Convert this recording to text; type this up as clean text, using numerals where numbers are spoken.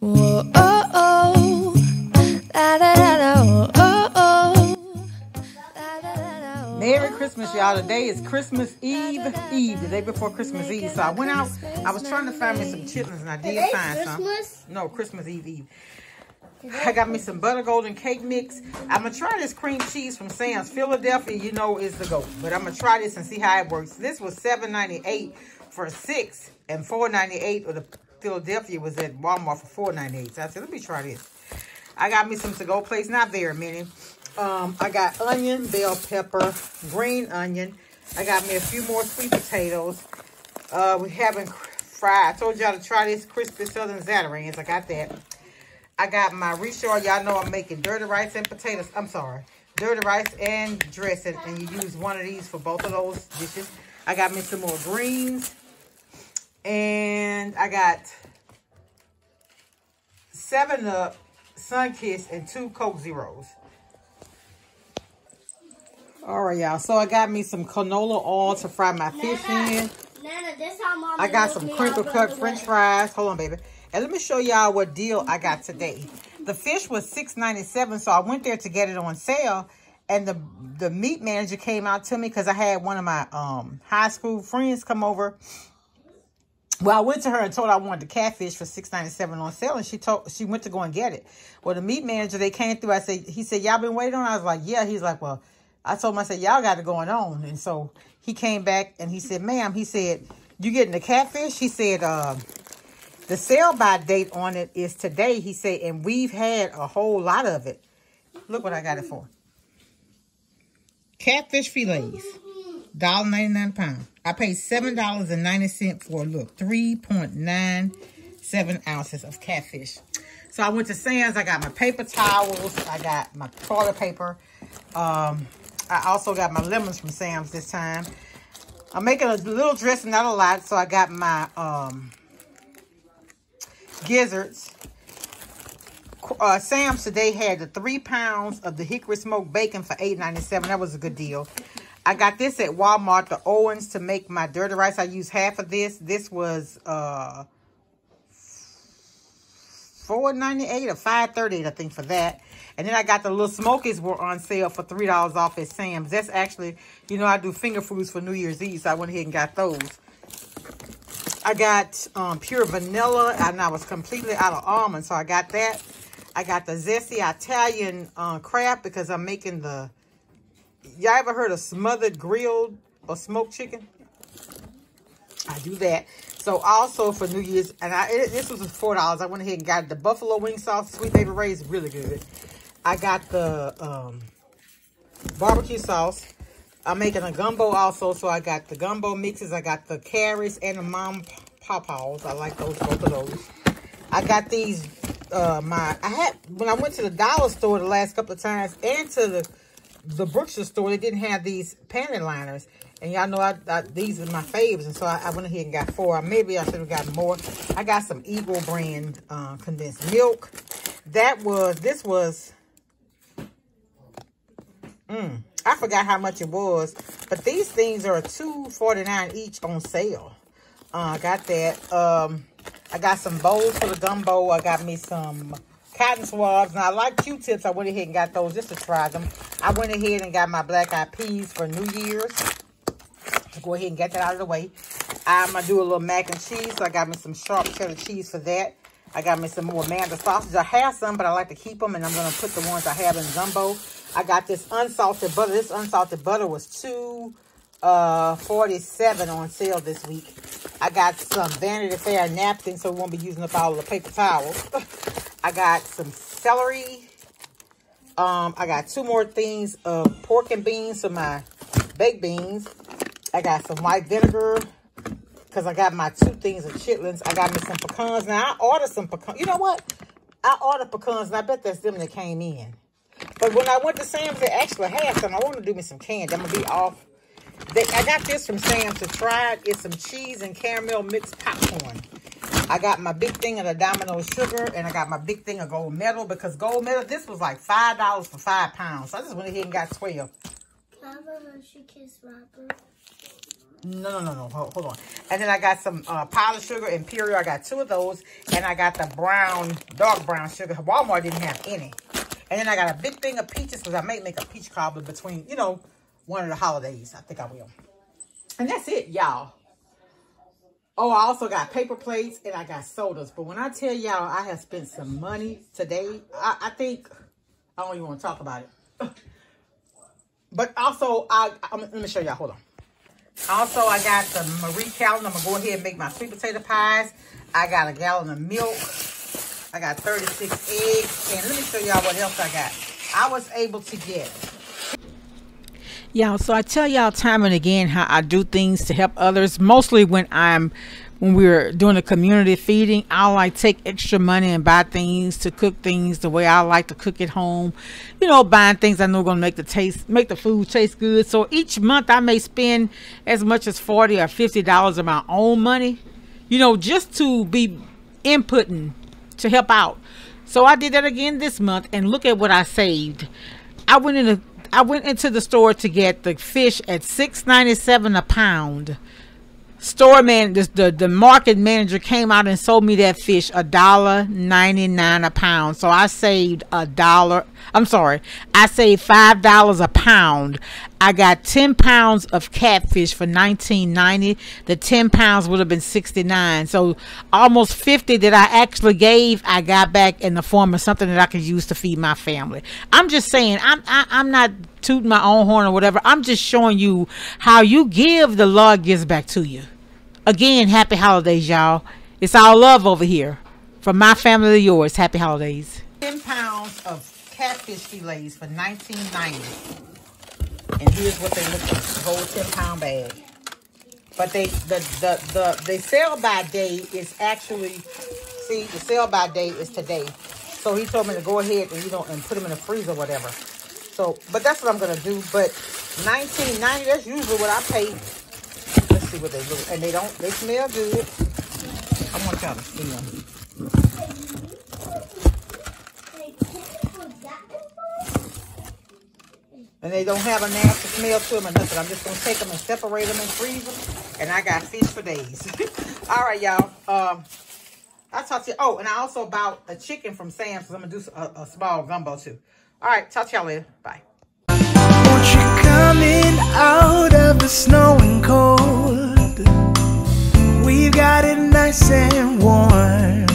Whoa, oh, oh. Da, da, da, da, oh, oh. Da, da, da, da, oh, Merry Christmas, y'all. Today is Christmas Eve, the day before Christmas Eve. So I went out, I was trying to find me some chitlins, and I did find some. No, Christmas Eve. I got me some butter golden cake mix. I'm going to try this cream cheese from Sam's. Philadelphia, you know, is the GOAT. But I'm going to try this and see how it works. This was $7.98 for 6 and $4.98, or the Philadelphia was at Walmart for $4.98. So I said, let me try this. I got me some to-go plates, not very many. I got onion, bell pepper, green onion. I got me a few more sweet potatoes. We haven't fried. I told y'all to try this crispy Southern Zatarain's. I got that. I got my reshore. Y'all know I'm making dirty rice and potatoes. I'm sorry. Dirty rice and dressing. And you use one of these for both of those dishes. I got me some more greens. And I got 7-Up, Sunkist, and 2 Coke Zeros. All right, y'all. So I got me some canola oil to fry my fish in. Nana, this how Mama I got some crinkle cut French fries. Hold on, baby. And let me show y'all what deal I got today. The fish was $6.97, so I went there to get it on sale. And the meat manager came out to me because I had one of my high school friends come over. Well, I went to her and told her I wanted the catfish for $6.97 on sale, and she went to go and get it. Well, the meat manager, they came through. He said, y'all been waiting on it? I was like, yeah. He's like, well, I told him, I said, y'all got it going on. And so he came back and he said, ma'am, he said, you getting the catfish? He said, the sell by date on it is today. He said, and we've had a whole lot of it. Look what I got it for. Catfish fillets, $1.99 a pound. I paid $7.90 for, look, 3.97 ounces of catfish. So I went to Sam's. I got my paper towels. I got my toilet paper. I also got my lemons from Sam's this time. I'm making a little dressing, not a lot. So I got my gizzards. Sam's today had the 3 pounds of the hickory smoked bacon for $8.97. That was a good deal. I got this at Walmart, the Owens, to make my dirty rice. I used half of this. This was $4.98 or $5.38, I think, for that. And then I got the little smokies were on sale for $3 off at Sam's. That's actually, you know, I do finger foods for New Year's Eve, so I went ahead and got those. I got pure vanilla, and I was completely out of almonds, so I got that. I got the zesty Italian crab because I'm making the... Y'all ever heard of smothered grilled or smoked chicken? I do that. So also for New Year's, and this was $4. I went ahead and got the buffalo wing sauce, Sweet Baby Ray's, really good. I got the barbecue sauce. I'm making a gumbo also, so I got the gumbo mixes. I got the carrots and the mom pawpaws. I like those, both of those. I got these. When I went to the dollar store the last couple of times and to the Brookshire store, they didn't have these panty liners. And y'all know these are my faves, and so I went ahead and got 4. Maybe I should have gotten more. I got some Eagle brand condensed milk. This was, I forgot how much it was, but these things are $2.49 each on sale. I got that. I got some bowls for the gumbo. I got me some cotton swabs. Now, I like Q-tips. I went ahead and got those just to try them. I went ahead and got my black-eyed peas for New Year's. To go ahead and get that out of the way. I'm going to do a little mac and cheese. So I got me some sharp cheddar cheese for that. I got me some more Amanda sausage. I have some, but I like to keep them. And I'm going to put the ones I have in gumbo. I got this unsalted butter. This unsalted butter was $2.47 on sale this week. I got some Vanity Fair napkins, so we won't be using up all the paper towels. I got some celery. I got 2 more things of pork and beans for my baked beans. I got some white vinegar because I got my 2 things of chitlins. I got me some pecans. Now, I ordered some pecans. You know what? I ordered pecans, and I bet that's them that came in. But when I went to Sam's, they actually had some. I want to do me some candy. I'm going to be off. I got this from Sam's to try it. It's some cheese and caramel mixed popcorn. I got my big thing of the Domino's sugar, and I got my big thing of gold medal, because gold medal, this was like $5 for 5 pounds. So I just went ahead and got 12. Can I have a Hershey Kiss wrapper? No. Hold on. And then I got some powdered sugar, Imperial. I got 2 of those. And I got the dark brown sugar. Walmart didn't have any. And then I got a big thing of peaches because I may make a peach cobbler between, you know, one of the holidays. I think I will. And that's it, y'all. Oh, I also got paper plates and I got sodas. But when I tell y'all I have spent some money today, I think, I don't even want to talk about it. But also, let me show y'all. Hold on. Also, I got the Marie Callen. I'm going to go ahead and make my sweet potato pies. I got a gallon of milk. I got 36 eggs. And let me show y'all what else I got. I was able to get. Y'all, so I tell y'all time and again how I do things to help others. Mostly when we're doing a community feeding, I'll like take extra money and buy things to cook things the way I like to cook at home. You know, buying things I know are gonna make the food taste good. So each month I may spend as much as $40 or $50 of my own money, you know, just to be inputting to help out. So I did that again this month, and look at what I saved. I went into the store to get the fish at $6.97 a pound. Store man, the market manager came out and sold me that fish $1.99 a pound. So I saved $1. I'm sorry, I saved $5 a pound. I got 10 pounds of catfish for $19.90. The 10 pounds would have been $69. So almost 50 that I actually gave, I got back in the form of something that I could use to feed my family. I'm just saying, I'm not tooting my own horn or whatever. I'm just showing you how you give, the Lord gives back to you. Again, happy holidays, y'all. It's all love over here. From my family to yours, happy holidays. 10 pounds of catfish fillets for $19.90. And here's what they look like, the whole 10-pound bag. But they sell by day is actually, see, the sell by day is today. So he told me to go ahead and, you know, and put them in the freezer or whatever. So, but that's what I'm gonna do. But $19.90, that's usually what I pay. Let's see what they look. And they smell good. I want y'all to see them. And they don't have a nasty smell to them or nothing. I'm just going to take them and separate them and freeze them. And I got fish for days. All right, y'all. I'll talk to you. Oh, and I also bought a chicken from Sam's because I'm going to do a small gumbo too. All right, talk to y'all later. Bye. Won't you coming out of the snow and cold? We've got it nice and warm.